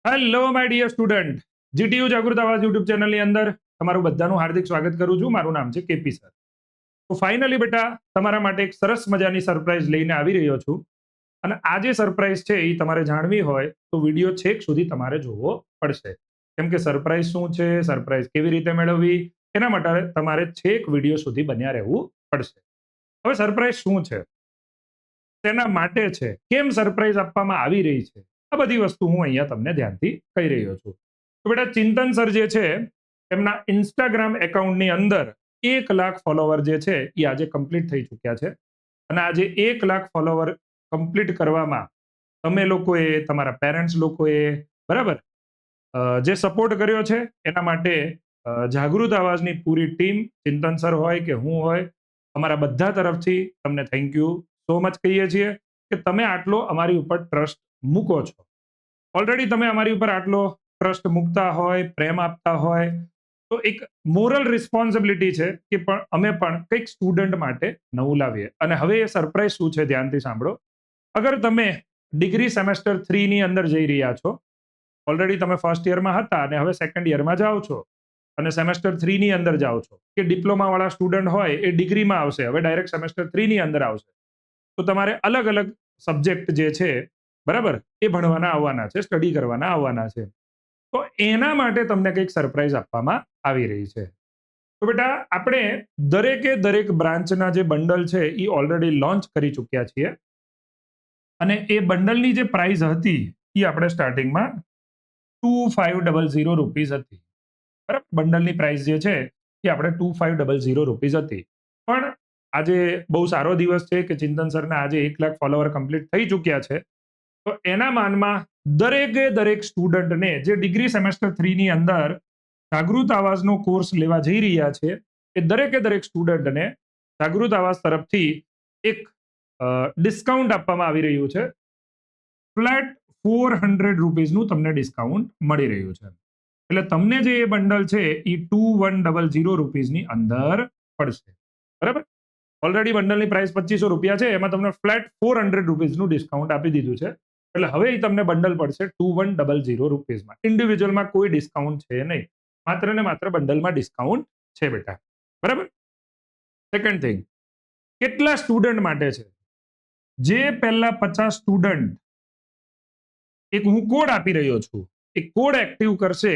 Hello my dear student, GTU Jagrut Awaj YouTube ચેનલની અંદર તમારું બધાનું હાર્દિક સ્વાગત કરું છું. મારું નામ છે કેપી સર. તો ફાઇનલી બેટા તમારા માટે એક સરસ મજાની સરપ્રાઈઝ લઈને આવી રહ્યો છું. અને આ જે સરપ્રાઈઝ છે એ તમારે જાણવી હોય તો વિડીયો છેક સુધી તમારે જોવો પડશે. કેમ કે સરપ્રાઈઝ શું છે, સરપ્રાઈઝ કેવી રીતે મેળવવી, એના માટે તમારે છેક વિડીયો સુધી બન્યા રહેવું પડશે. હવે સરપ્રાઈઝ શું છે, તેના માટે છે, કેમ સરપ્રાઈઝ આપવામાં આવી રહી છે, આ બધી વસ્તુ હું અહીંયા તમને ધ્યાનથી કહી રહ્યો છું. તો બેટા ચિંતન સર જે છે એમના ઇન્સ્ટાગ્રામ એકાઉન્ટની અંદર 1,00,000 ફોલોવર જે છે એ આજે કમ્પ્લીટ થઈ ચૂક્યા છે. અને આજે 1,00,000 ફોલોવર કમ્પ્લીટ કરવામાં તમે લોકોએ, તમારા પેરેન્ટ્સ લોકોએ, બરાબર, જે સપોર્ટ કર્યો છે એના માટે જાગૃત આવાજની પૂરી ટીમ, ચિંતન સર હોય કે હું હોય, અમારા બધા તરફથી તમને થેન્ક યુ સો મચ કહીએ છીએ કે તમે આટલો અમારી ઉપર ટ્રસ્ટ મૂકો છો. ઓલરેડી તમે અમારી ઉપર આટલો ટ્રસ્ટ મૂકતા હોય, પ્રેમ આપતા હોય, તો એક મોરલ રિસ્પોન્સિબિલિટી છે કે પણ અમે પણ કંઈક સ્ટુડન્ટ માટે નવું લાવીએ. અને હવે એ સરપ્રાઈઝ શું છે ધ્યાનથી સાંભળો. અગર તમે ડિગ્રી સેમેસ્ટર 3 ની અંદર જઈ રહ્યા છો, ઓલરેડી તમે ફર્સ્ટ યરમાં હતા અને હવે સેકન્ડ યરમાં જાઓ છો અને સેમેસ્ટર 3 ની અંદર જાઓ છો, કે ડિપ્લોમા વાળા સ્ટુડન્ટ હોય એ ડિગ્રીમાં આવશે, હવે ડાયરેક્ટ સેમેસ્ટર 3 ની અંદર આવશે, તો તમારે અલગ અલગ સબ્જેક્ટ જે છે, બરાબર, એ ભણવાના આવવાના છે, સ્ટડી કરવાના આવવાના છે. તો એના માટે તમને કંઈક સરપ્રાઈઝ આપવામાં આવી રહી છે. તો બેટા આપણે દરેકે દરેક બ્રાન્ચના જે બંડલ છે એ ઓલરેડી લોન્ચ કરી ચૂક્યા છીએ. અને એ બંડલની જે પ્રાઇસ હતી એ આપણે સ્ટાર્ટિંગમાં 2500 રૂપીઝ હતી. બરાબર, બંડલની પ્રાઇસ જે છે એ આપણે 2500 રૂપીઝ હતી. પણ આજે બહુ સારો દિવસ છે કે ચિંતન સરના આજે 1,00,000 ફોલોવર કમ્પ્લીટ થઈ ચૂક્યા છે. તો એના માનમાં દરેકે દરેક સ્ટુડન્ટને જે ડિગ્રી સેમેસ્ટર 3 ની અંદર જાગૃત આવાજનો કોર્સ લેવા જઈ રહ્યા છે, એ દરેકે દરેક સ્ટુડન્ટને જાગૃત આવાજ તરફથી એક ડિસ્કાઉન્ટ આપવામાં આવી રહ્યું છે. ફ્લેટ 400 રૂપીઝનું તમને ડિસ્કાઉન્ટ મળી રહ્યું છે. એટલે તમને જે એ બંડલ છે એ 2100 રૂપીઝની અંદર પડશે. બરાબર, ઓલરેડી બંડલની પ્રાઇસ 2500 રૂપિયા છે, એમાં તમને ફ્લેટ 400 રૂપીઝનું ડિસ્કાઉન્ટ આપી દીધું છે. એટલે હવે તમને બંડલ પડશે 2100 રૂપીઝમાં. ઇન્ડિવિજ્યુઅલમાં કોઈ ડિસ્કાઉન્ટ છે નહીં, માત્ર ને માત્ર બંડલમાં ડિસ્કાઉન્ટ છે બેટા. બરાબર. સેકન્ડ થિંગ, કેટલા સ્ટુડન્ટ માટે છે? જે પહેલા 50 સ્ટુડન્ટ, એક હું કોડ આપી રહ્યો છું, એ કોડ એક્ટિવ કરશે,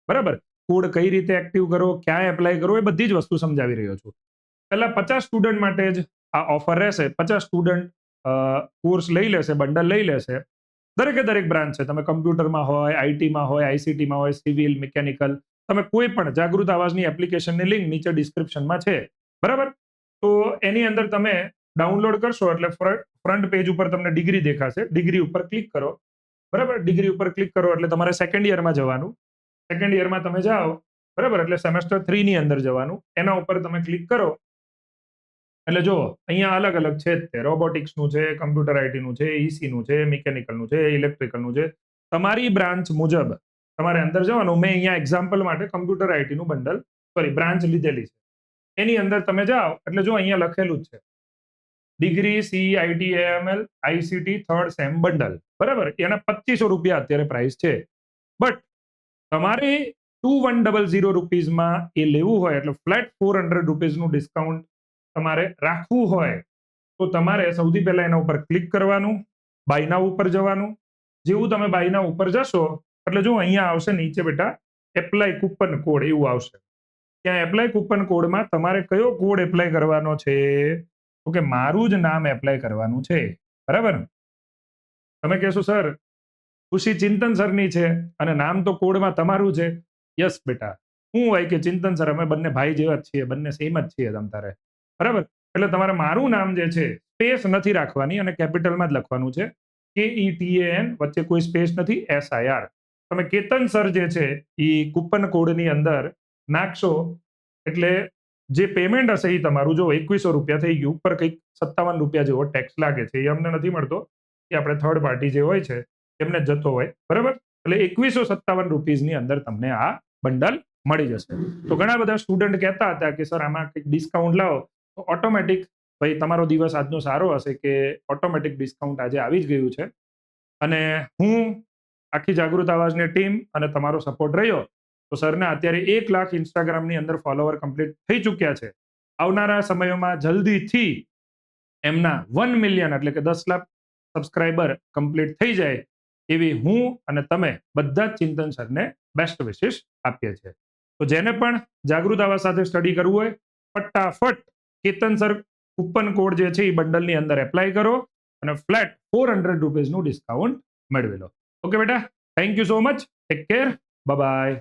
બરાબર, કોડ કઈ રીતે એક્ટિવ કરો, ક્યાં એપ્લાય કરો, એ બધી જ વસ્તુ સમજાવી રહ્યો છું. પહેલા 50 સ્ટુડન્ટ માટે જ આ ઓફર રહેશે. 50 સ્ટુડન્ટ કોર્સ લઈ લેશે, બંડલ લઈ લેશે. દરેકે દરેક બ્રાન્ચ છે, તમે કમ્પ્યુટરમાં હોય, આઈટીમાં હોય, આઈસીટીમાં હોય, સિવિલ, મિકેનિકલ, તમે કોઈ પણ જાગૃત આવાજની એપ્લિકેશનની લિંક નીચે ડિસ્ક્રિપ્શનમાં છે, બરાબર. તો એની અંદર તમે ડાઉનલોડ કરશો એટલે ફ્રન્ટ પેજ ઉપર તમને ડિગ્રી દેખાશે, ડિગ્રી ઉપર ક્લિક કરો, બરાબર. ડિગ્રી ઉપર ક્લિક કરો એટલે તમારે સેકન્ડ યરમાં જવાનું. સેકન્ડ યરમાં તમે જાઓ, બરાબર, એટલે સેમેસ્ટર 3 ની અંદર જવાનું. એના ઉપર તમે ક્લિક કરો એટલે જો અહીંયા અલગ અલગ છે, તે રોબોટિક્સનું છે, કમ્પ્યુટર આઈટીનું છે, ઈસીનું છે, મિકેનિકલનું છે, ઇલેક્ટ્રિકલનું છે. તમારી બ્રાન્ચ મુજબ તમારે અંદર જવાનું. મેં અહીંયા એક્ઝામ્પલ માટે કમ્પ્યુટર આઈટીનું બંડલ, સોરી, બ્રાન્ચ લીધેલી છે. એની અંદર તમે જાઓ એટલે જો અહીંયા લખેલું જ છે degree C IT AML ICT third sem bundle, બરાબર. એના 2500 રૂપિયા અત્યારે પ્રાઇસ છે. બટ તમારે 2100 રૂપીઝમાં એ લેવું હોય એટલે ફ્લેટ 400 રૂપીઝનું ડિસ્કાઉન્ટ તમારે રાખવું હોય તો તમારે સૌથી પહેલા એના ઉપર ક્લિક કરવાનું, બાય નાઉ ઉપર જવાનું. જેવું તમે બાય નાઉ ઉપર જશો એટલે જો અહીંયા આવશે નીચે બેટા એપ્લાય કૂપન કોડ, એવું આવશે. ત્યાં એપ્લાય કૂપન કોડમાં તમારે કયો કોડ એપ્લાય કરવાનો છે? તો કે મારું જ નામ એપ્લાય કરવાનું છે, બરાબર. તમે કહેશો સર ખુશી ચિંતન સરની છે અને નામ તો કોડમાં તમારું છે. યસ બેટા, હું હોય કે ચિંતન સર, અમે બંને ભાઈ જેવા જ છીએ, બંને સેમ જ છીએ તમ તારે, બરાબર. એટલે તમારે મારું નામ જે છે સ્પેસ નથી રાખવાની અને કેપિટલમાં જ લખવાનું છે. KETAN, વચ્ચે કોઈ સ્પેસ નથી, SIR. તમે કેતન સર જે છે એ કૂપન કોડની અંદર નાખશો એટલે જે પેમેન્ટ હશે એ તમારું જો 2100 રૂપિયા થઈ ગયું, ઉપર કંઈક 57 રૂપિયા જેવો ટેક્સ લાગે છે, એ અમને નથી મળતો, એ આપણે થર્ડ પાર્ટી જે હોય છે એમને જતો હોય, બરાબર. એટલે 2157 રૂપીઝની અંદર તમને આ બંડલ મળી જશે. તો ઘણા બધા સ્ટુડન્ટ કહેતા હતા કે સર આમાં કંઈક ડિસ્કાઉન્ટ લાવો, તો ઓટોમેટિક ભાઈ તમારો દિવસ આજનો સારો હશે કે ઓટોમેટિક ડિસ્કાઉન્ટ આજે આવી જ ગયું છે. અને હું આખી જાગૃત આવાજની ટીમ અને તમારો સપોર્ટ રહ્યો તો સરને અત્યારે 1 લાખ ઇન્સ્ટાગ્રામની અંદર ફોલોવર કમ્પ્લીટ થઈ ચૂક્યા છે. આવનારા સમયોમાં જલ્દીથી એમના 1 મિલિયન એટલે કે 10 લાખ સબસ્ક્રાઇબર કમ્પ્લીટ થઈ જાય એવી હું અને તમે બધા જ ચિંતન સરને બેસ્ટ વિશેષ આપીએ છીએ. તો જેને પણ જાગૃત આવાજ સાથે સ્ટડી કરવું હોય ફટાફટ કેતન સર કૂપન કોડ જે છે એ બંડલની અંદર એપ્લાય કરો અને ફ્લેટ 400 રૂપીઝનું ડિસ્કાઉન્ટ મેળવી લો. ઓકે બેટા, thank you so much, take care, bye bye.